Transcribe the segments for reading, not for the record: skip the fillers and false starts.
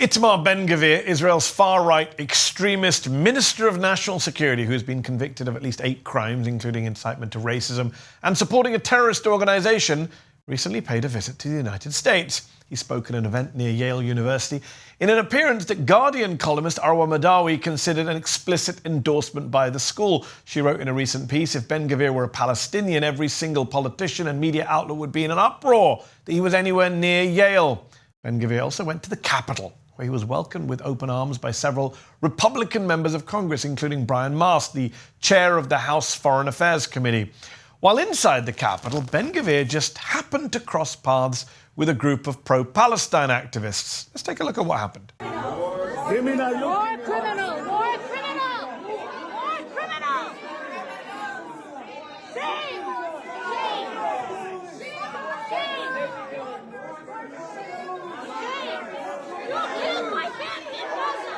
Itamar Ben-Gvir, Israel's far-right extremist Minister of National Security, who has been convicted of at least 8 crimes, including incitement to racism and supporting a terrorist organization, recently paid a visit to the United States. He spoke at an event near Yale University in an appearance that Guardian columnist Arwa Madawi considered an explicit endorsement by the school. She wrote in a recent piece, if Ben-Gvir were a Palestinian, every single politician and media outlet would be in an uproar that he was anywhere near Yale. Ben-Gvir also went to the Capitol, where he was welcomed with open arms by several Republican members of Congress, including Brian Mast, the chair of the House Foreign Affairs Committee. While inside the Capitol, Ben-Gvir just happened to cross paths with a group of pro-Palestine activists. Let's take a look at what happened. More criminal! More criminal! More criminal! Shame! Shame! Shame! You killed my family in Gaza!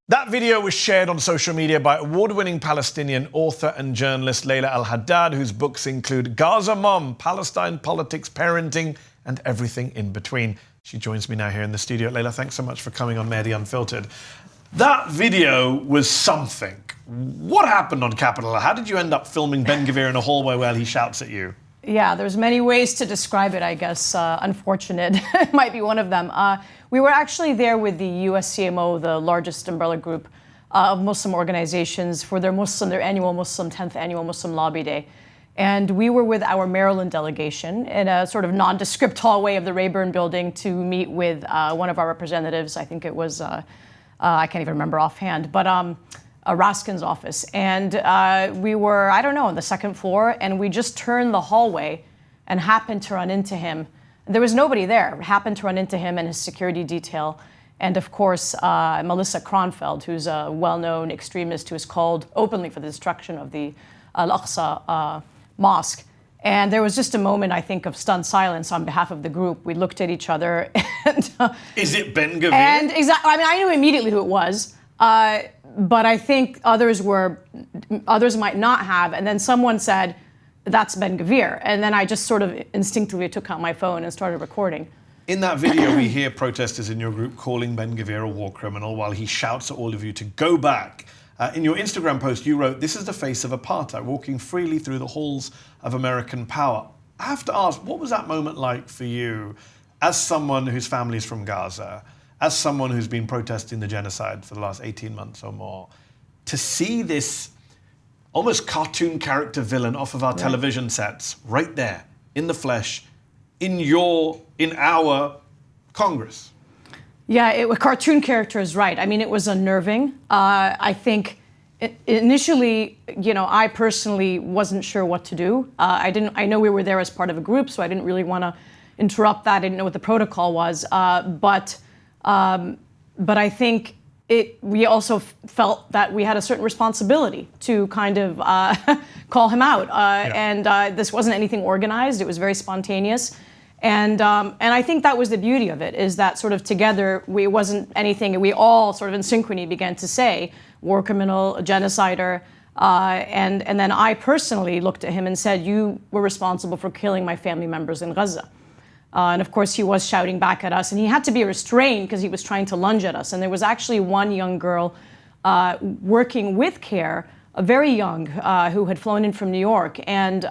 That video was shared on social media by award-winning Palestinian author and journalist Laila El-Haddad, whose books include Gaza Mom, Palestine Politics, Parenting, and Everything in Between. She joins me now here in the studio. Laila, thanks so much for coming on Mehdi Unfiltered. That video was something. What happened on Capitol? How did you end up filming Ben-Gvir in a hallway while he shouts at you? Yeah, there's many ways to describe it, I guess. Unfortunate might be one of them. We were actually there with the USCMO, the largest umbrella group of Muslim organizations, for their 10th annual Muslim Lobby Day. And we were with our Maryland delegation in a sort of nondescript hallway of the Rayburn building to meet with one of our representatives. I think it was, I can't even remember offhand, but Raskin's office. And we were, I don't know, on the second floor, and we just turned the hallway and happened to run into him. There was nobody there. Happened to run into him and his security detail. And of course, Melissa Kronfeld, who's a well-known extremist who has called openly for the destruction of the Al-Aqsa mosque. And there was just a moment, I think, of stunned silence on behalf of the group. We looked at each other and... Is it Ben-Gvir? And exactly, I mean, I knew immediately who it was. But I think others might not have. And then someone said, that's Ben-Gvir. And then I just sort of instinctively took out my phone and started recording. In that video, we hear protesters in your group calling Ben-Gvir a war criminal while he shouts at all of you to go back. In your Instagram post, you wrote, this is the face of apartheid, walking freely through the halls of American power. I have to ask, what was that moment like for you as someone whose family is from Gaza, as someone who's been protesting the genocide for the last 18 months or more, to see this almost cartoon character villain off of our television sets, right there, in the flesh, in our Congress? Yeah, a cartoon character is right. I mean, it was unnerving. I think initially, I personally wasn't sure what to do. I know we were there as part of a group, so I didn't really want to interrupt that. I didn't know what the protocol was. But I think we also felt that we had a certain responsibility to kind of call him out. And this wasn't anything organized. It was very spontaneous. And I think that was the beauty of it, is that sort of together, it wasn't anything, we all sort of in synchrony began to say, war criminal, a genocider. And then I personally looked at him and said, you were responsible for killing my family members in Gaza. And of course, he was shouting back at us, and he had to be restrained because he was trying to lunge at us. And there was actually one young girl working with CARE, a very young, who had flown in from New York. And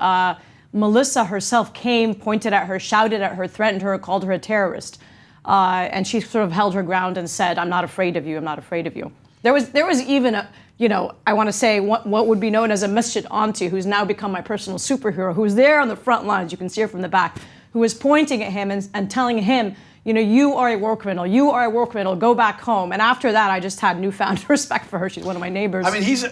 Melissa herself came, pointed at her, shouted at her, threatened her, called her a terrorist. And she sort of held her ground and said, I'm not afraid of you, I'm not afraid of you. There was even a, I want to say what would be known as a masjid auntie, who's now become my personal superhero, who's there on the front lines, you can see her from the back, who was pointing at him and telling him, you are a war criminal, you are a war criminal, go back home. And after that, I just had newfound respect for her. She's one of my neighbors. I mean, he's a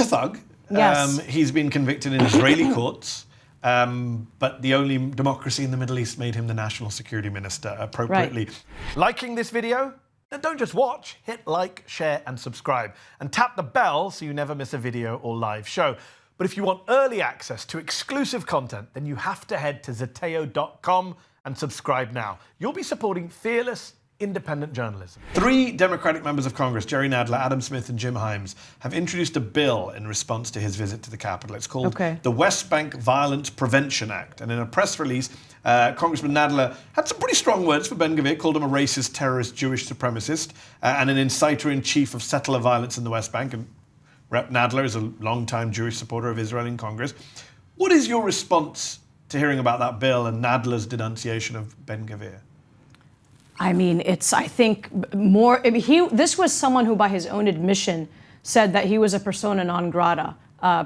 thug. Yes. He's been convicted in Israeli courts, but the only democracy in the Middle East made him the national security minister appropriately. Right. Liking this video? Then don't just watch, hit like, share and subscribe. And tap the bell so you never miss a video or live show. But if you want early access to exclusive content, then you have to head to zeteo.com and subscribe now. You'll be supporting fearless, independent journalism. 3 Democratic members of Congress, Jerry Nadler, Adam Smith and Jim Himes, have introduced a bill in response to his visit to the Capitol. It's called the West Bank Violence Prevention Act. And in a press release, Congressman Nadler had some pretty strong words for Ben-Gvir, called him a racist, terrorist, Jewish supremacist, and an inciter-in-chief of settler violence in the West Bank. And Rep. Nadler is a longtime Jewish supporter of Israel in Congress. What is your response to hearing about that bill and Nadler's denunciation of Ben-Gvir? I mean, I think more. This was someone who, by his own admission, said that he was a persona non grata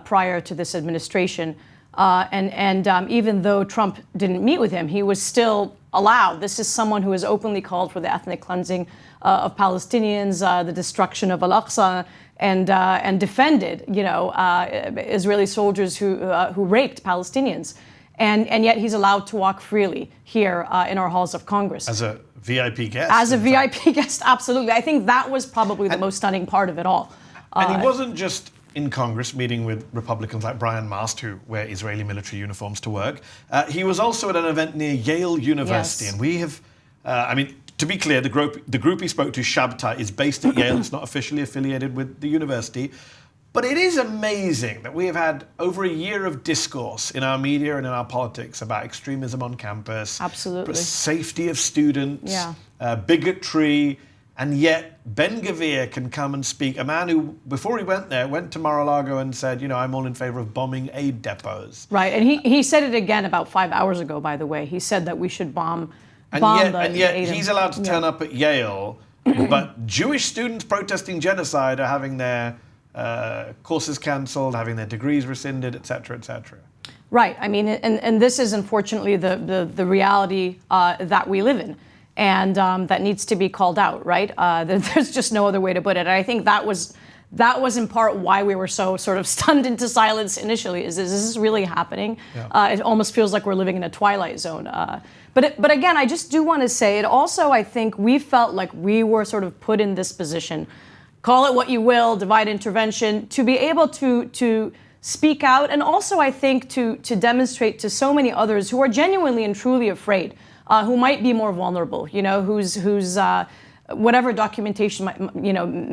prior to this administration, and even though Trump didn't meet with him, he was still allowed. This is someone who has openly called for the ethnic cleansing of Palestinians, the destruction of Al-Aqsa, and defended, Israeli soldiers who raped Palestinians. And yet he's allowed to walk freely here in our halls of Congress. As a VIP guest? As a VIP guest, absolutely. I think that was probably the most stunning part of it all. And he wasn't just in Congress meeting with Republicans like Brian Mast, who wear Israeli military uniforms to work. He was also at an event near Yale University. Yes. And we have, to be clear, the group he spoke to, Shabtai, is based at Yale. It's not officially affiliated with the university. But it is amazing that we have had over a year of discourse in our media and in our politics about extremism on campus. Absolutely. Safety of students, bigotry, and yet Ben-Gvir can come and speak. A man who, before he went there, went to Mar-a-Lago and said, I'm all in favor of bombing aid depots. Right, and he said it again about 5 hours ago, by the way. He said that we should bomb and yet he's allowed to turn up at Yale, but Jewish students protesting genocide are having their courses cancelled, having their degrees rescinded, et cetera, et cetera. Right. I mean, and this is unfortunately the reality that we live in, and that needs to be called out. Right. There's just no other way to put it. And I think that was in part why we were so sort of stunned into silence initially. Is this really happening? Yeah. It almost feels like we're living in a twilight zone. But again, I just do want to say it. Also, I think we felt like we were sort of put in this position. Call it what you will, divide intervention, to be able to speak out, and also I think to demonstrate to so many others who are genuinely and truly afraid, who might be more vulnerable, whose whatever documentation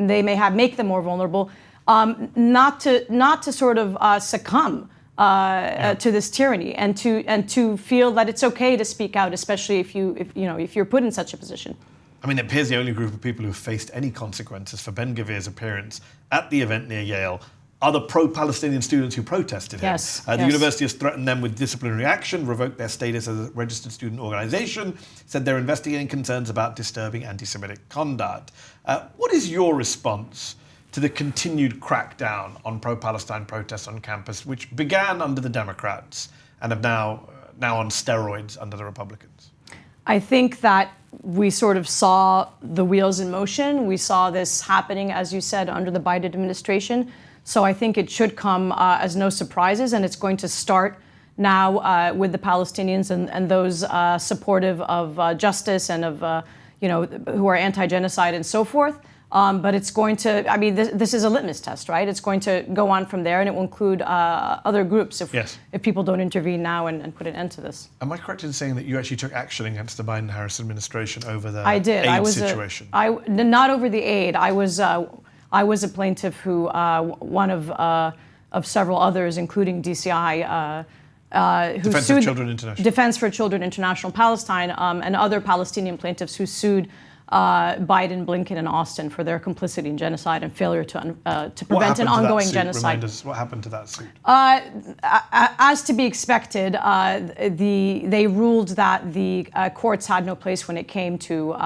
they may have make them more vulnerable, not to sort of succumb to this tyranny, and to feel that it's okay to speak out, especially if you're put in such a position. I mean, it appears the only group of people who have faced any consequences for Ben-Gvir's appearance at the event near Yale are the pro-Palestinian students who protested him. Yes, the university has threatened them with disciplinary action, revoked their status as a registered student organization, said they're investigating concerns about disturbing anti-Semitic conduct. What is your response to the continued crackdown on pro-Palestine protests on campus, which began under the Democrats and have now on steroids under the Republicans? I think that we sort of saw the wheels in motion. We saw this happening, as you said, under the Biden administration. So I think it should come as no surprises, and it's going to start now with the Palestinians and those supportive of justice and of, who are anti-genocide and so forth. But it's going to, I mean, this is a litmus test, right? It's going to go on from there, and it will include other groups if people don't intervene now and put an end to this. Am I correct in saying that you actually took action against the Biden-Harris administration over the aid situation? Not over the aid. I was a plaintiff who, one of several others, including DCI, who Defense sued for Children International. Defense for Children International Palestine, and other Palestinian plaintiffs who sued Biden, Blinken, and Austin for their complicity in genocide and failure to prevent an ongoing genocide. Remind us, what happened to that suit? As to be expected, they ruled that the courts had no place when it came to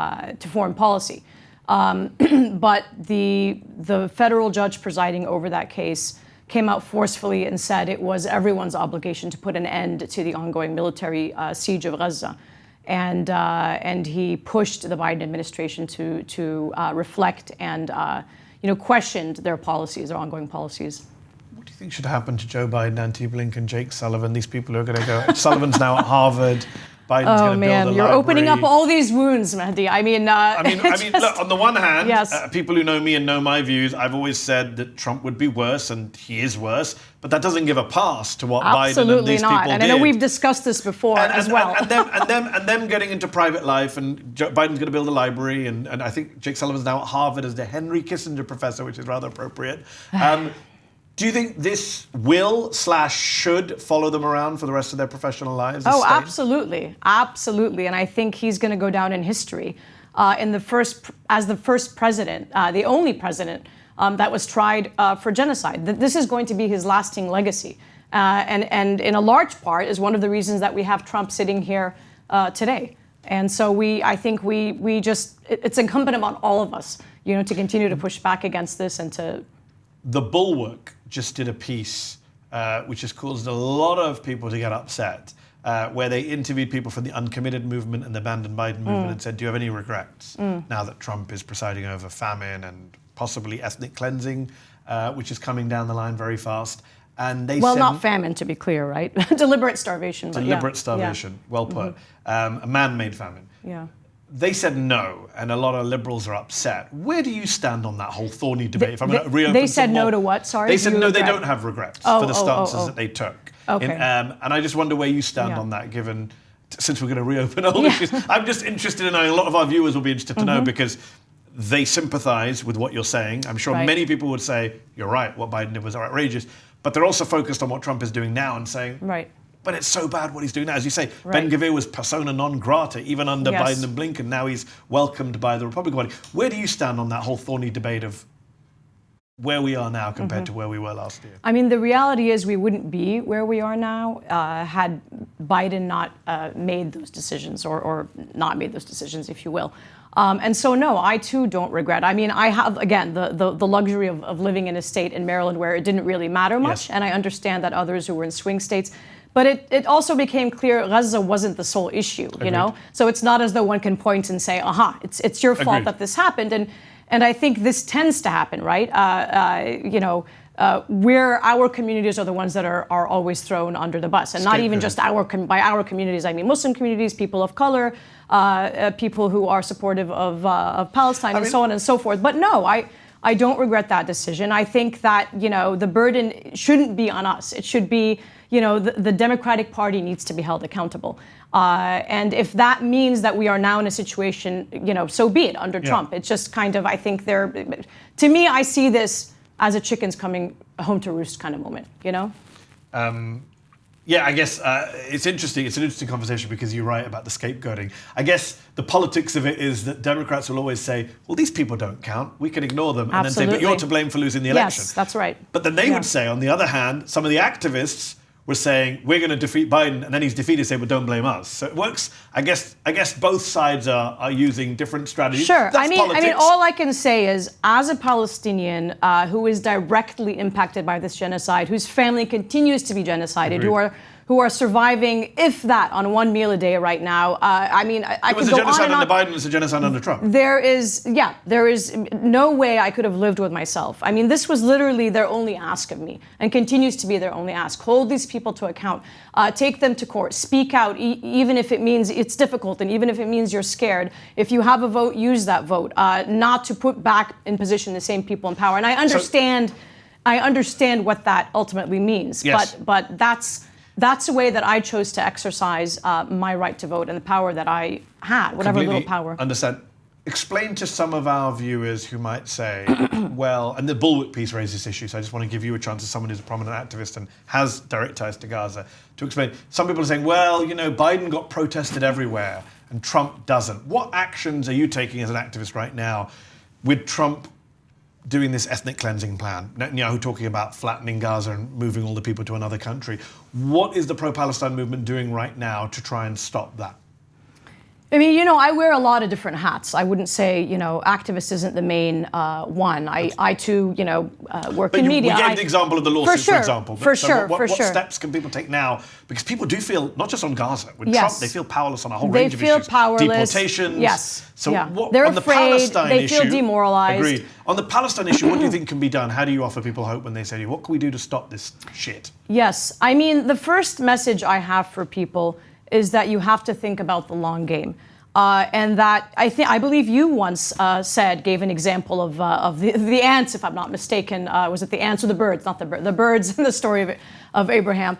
foreign policy. But the federal judge presiding over that case came out forcefully and said it was everyone's obligation to put an end to the ongoing military siege of Gaza. And he pushed the Biden administration to reflect and questioned their policies, their ongoing policies. What do you think should happen to Joe Biden, Antony Blinken, Jake Sullivan, these people who are going to go? Sullivan's now at Harvard. Biden's going to build a you're library. opening up all these wounds, Mehdi. I mean, look, on the one hand, yes. People who know me and know my views, I've always said that Trump would be worse, and he is worse, but that doesn't give a pass to what Biden and these people did. And I know we've discussed this before as well. And them getting into private life, and Joe Biden's going to build a library, and I think Jake Sullivan's now at Harvard as the Henry Kissinger professor, which is rather appropriate. Do you think this will/should follow them around for the rest of their professional lives? Oh, absolutely. Absolutely. And I think he's going to go down in history as the first president, the only president that was tried for genocide. This is going to be his lasting legacy. And in a large part is one of the reasons that we have Trump sitting here today. And so I think it's incumbent upon all of us, to continue to push back against this and to... The Bulwark just did a piece which has caused a lot of people to get upset, where they interviewed people from the uncommitted movement and the abandoned Biden movement and said, do you have any regrets now that Trump is presiding over famine and possibly ethnic cleansing, which is coming down the line very fast? And they said, not famine, to be clear, right? Deliberate starvation. Deliberate starvation, well put. A man-made famine. Yeah. They said no, and a lot of liberals are upset. Where do you stand on that whole thorny debate? If I'm going to reopen they said no to what? Sorry. They said no, they don't have regrets for the stances that they took. Okay. And I just wonder where you stand on that, given, since we're going to reopen all issues. I'm just interested in knowing, a lot of our viewers will be interested to know, because they sympathize with what you're saying. I'm sure many people would say, you're right, what Biden did was outrageous. But they're also focused on what Trump is doing now and saying, but it's so bad what he's doing now. As you say, Ben-Gvir was persona non grata, even under Biden and Blinken. Now he's welcomed by the Republican Party. Where do you stand on that whole thorny debate of where we are now compared to where we were last year? I mean, the reality is we wouldn't be where we are now had Biden not made those decisions or not made those decisions, if you will. And so, no, I too don't regret. I mean, I have, again, the luxury of living in a state in Maryland where it didn't really matter much. And I understand that others who were in swing states. But it also became clear Gaza wasn't the sole issue, you know? So it's not as though one can point and say, it's your fault that this happened. And I think this tends to happen, right? Where our communities are the ones that are always thrown under the bus. And not even just by our communities, I mean Muslim communities, people of color, people who are supportive of Palestine, and so on and so forth. But no, I don't regret that decision. I think that, the burden shouldn't be on us. It should be, the Democratic Party needs to be held accountable. And if that means that we are now in a situation, so be it under Trump. It's just kind of, I think to me, I see this as a chickens coming home to roost kind of moment, I guess it's interesting. It's an interesting conversation because you're right about the scapegoating. I guess the politics of it is that Democrats will always say, well, these people don't count. We can ignore them. And then say, but you're to blame for losing the election. Yes, that's right. But then they would say, on the other hand, some of the activists were saying, we're going to defeat Biden, and then he's defeated, say, well, don't blame us. So it works. I guess both sides are using different strategies. Sure. That's I mean, politics. all I can say is, as a Palestinian who is directly impacted by this genocide, whose family continues to be genocided, who are surviving, if that, on one meal a day right now. I could go on and on. It was a genocide under Biden, it was a genocide under Trump. There is no way I could have lived with myself. I mean, this was literally their only ask of me, and continues to be their only ask. Hold these people to account. Take them to court. Speak out, even if it means it's difficult, and even if it means you're scared. If you have a vote, use that vote. Not to put back in position the same people in power. And I understand what that ultimately means. Yes. But that's a way that I chose to exercise my right to vote and the power that I had, whatever little power. Understand. Explain to some of our viewers who might say, well, and the Bulwark piece raises this issue, so I just want to give you a chance as someone who's a prominent activist and has direct ties to Gaza, to explain. Some people are saying, well, Biden got protested everywhere and Trump doesn't. What actions are you taking as an activist right now with Trump doing this ethnic cleansing plan, Netanyahu talking about flattening Gaza and moving all the people to another country? What is the pro-Palestine movement doing right now to try and stop that? I mean, you know, I wear a lot of different hats. I wouldn't say, you know, activist isn't the main one. I too, you know, work in media. We gave the example of the lawsuit, for example. For sure. What steps can people take now? Because people do feel, not just on Gaza, with Trump, they feel powerless on a whole range of issues. They feel powerless. Deportations. Yes. So what, they're on the afraid. Palestine They feel demoralized. Agreed. On the Palestine issue, what do you think can be done? How do you offer people hope when they say to you, what can we do to stop this shit? Yes. I mean, the first message I have for people is that you have to think about the long game. And that I believe you once gave an example of the ants, if I'm not mistaken. Was it the ants or the birds? Not the birds. The birds in the story of Abraham,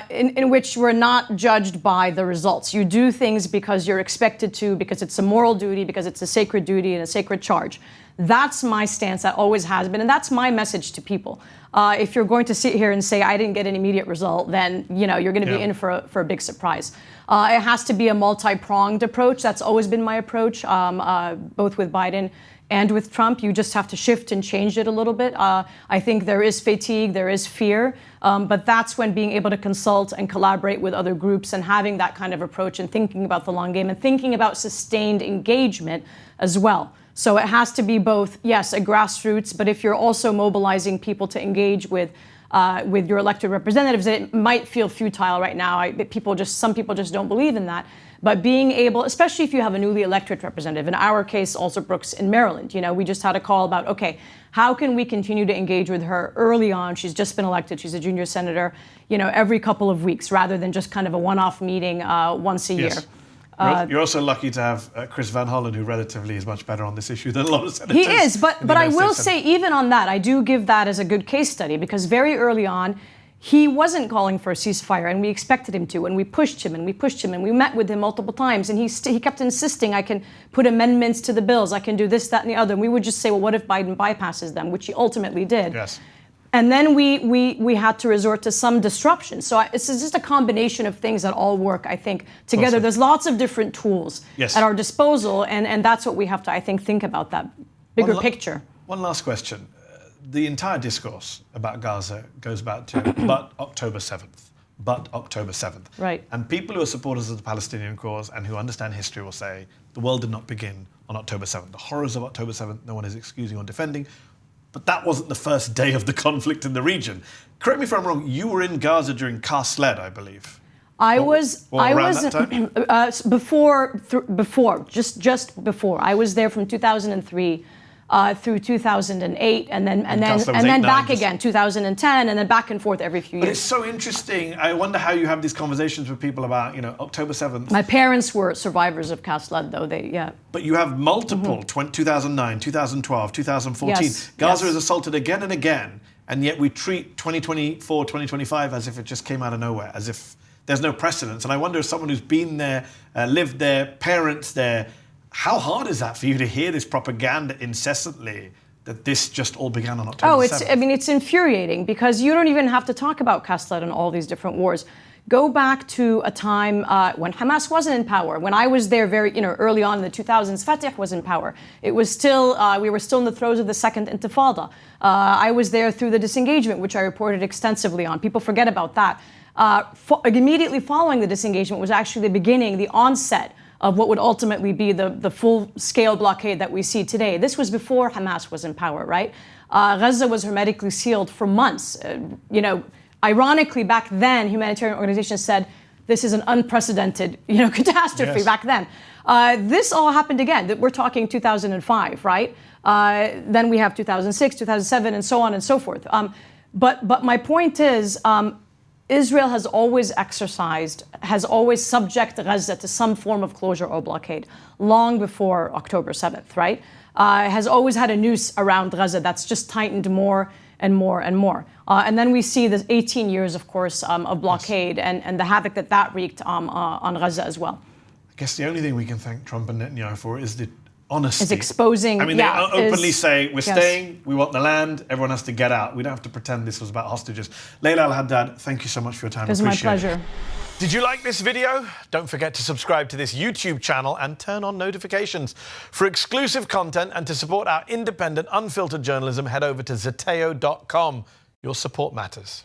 in which we're not judged by the results. You do things because you're expected to, because it's a moral duty, because it's a sacred duty and a sacred charge. That's my stance. That always has been, and that's my message to people. If you're going to sit here and say I didn't get an immediate result, then you know you're going to be in for a big surprise. It has to be a multi-pronged approach. That's always been my approach, both with Biden and with Trump. You just have to shift and change it a little bit. I think there is fatigue, there is fear, but that's when being able to consult and collaborate with other groups and having that kind of approach and thinking about the long game and thinking about sustained engagement as well. So it has to be both, yes, a grassroots, but if you're also mobilizing people to engage with your elected representatives, it might feel futile right now. Some people just don't believe in that. But being able, especially if you have a newly elected representative, in our case, also Brooks in Maryland, you know, we just had a call about, okay, how can we continue to engage with her early on? She's just been elected. She's a junior senator, you know, every couple of weeks rather than just kind of a one-off meeting once a year. You're also lucky to have Chris Van Hollen, who relatively is much better on this issue than a lot of senators. He is, but I will say, even on that, I do give that as a good case study because very early on, he wasn't calling for a ceasefire, and we expected him to, and we pushed him, and we met with him multiple times, and he kept insisting, I can put amendments to the bills, I can do this, that, and the other, and we would just say, well, what if Biden bypasses them, which he ultimately did. Yes. And then we had to resort to some disruption. So it's just a combination of things that all work, I think, together. Awesome. There's lots of different tools at our disposal, and that's what we have to, I think about that bigger picture. One last question. The entire discourse about Gaza goes back to but October 7th. But October 7th. Right. And people who are supporters of the Palestinian cause and who understand history will say the world did not begin on October 7th. The horrors of October 7th, no one is excusing or defending. But that wasn't the first day of the conflict in the region. Correct me if I'm wrong, you were in Gaza during Car-Sled, I believe. I was that time? before, just before. I was there from 2003 through 2008, and then back again, 2010, and then back and forth every few years. But it's so interesting. I wonder how you have these conversations with people about, you know, October 7th. My parents were survivors of Car-Sled, though. But you have multiple, 2009, 2012, 2014. Yes, Gaza is assaulted again and again, and yet we treat 2024, 2025 as if it just came out of nowhere, as if there's no precedence. And I wonder if someone who's been there, lived there, parents there, how hard is that for you to hear this propaganda incessantly that this just all began on October 7th? It's infuriating because you don't even have to talk about Car-Sled and all these different wars. Go back to a time when Hamas wasn't in power. When I was there early on in the 2000s, Fatah was in power. It was still, we were still in the throes of the Second Intifada. I was there through the disengagement, which I reported extensively on. People forget about that. Immediately following the disengagement was actually the beginning, the onset of what would ultimately be the full-scale blockade that we see today. This was before Hamas was in power, right? Gaza was hermetically sealed for months. Ironically, back then, humanitarian organizations said this is an unprecedented, catastrophe. Yes. Back then. This all happened again. We're talking 2005, right? Then we have 2006, 2007, and so on and so forth. But my point is, Israel has always subjected Gaza to some form of closure or blockade, long before October 7th, right? Has always had a noose around Gaza that's just tightened more and more and more. And then we see the 18 years, of course, of blockade and the havoc that wreaked on Gaza as well. I guess the only thing we can thank Trump and Netanyahu for is the honesty. Is exposing. I mean, they openly say, we're staying, we want the land, everyone has to get out. We don't have to pretend this was about hostages. Laila El-Haddad, thank you so much for your time. It was my pleasure. Did you like this video? Don't forget to subscribe to this YouTube channel and turn on notifications. For exclusive content and to support our independent, unfiltered journalism, head over to zeteo.com. Your support matters.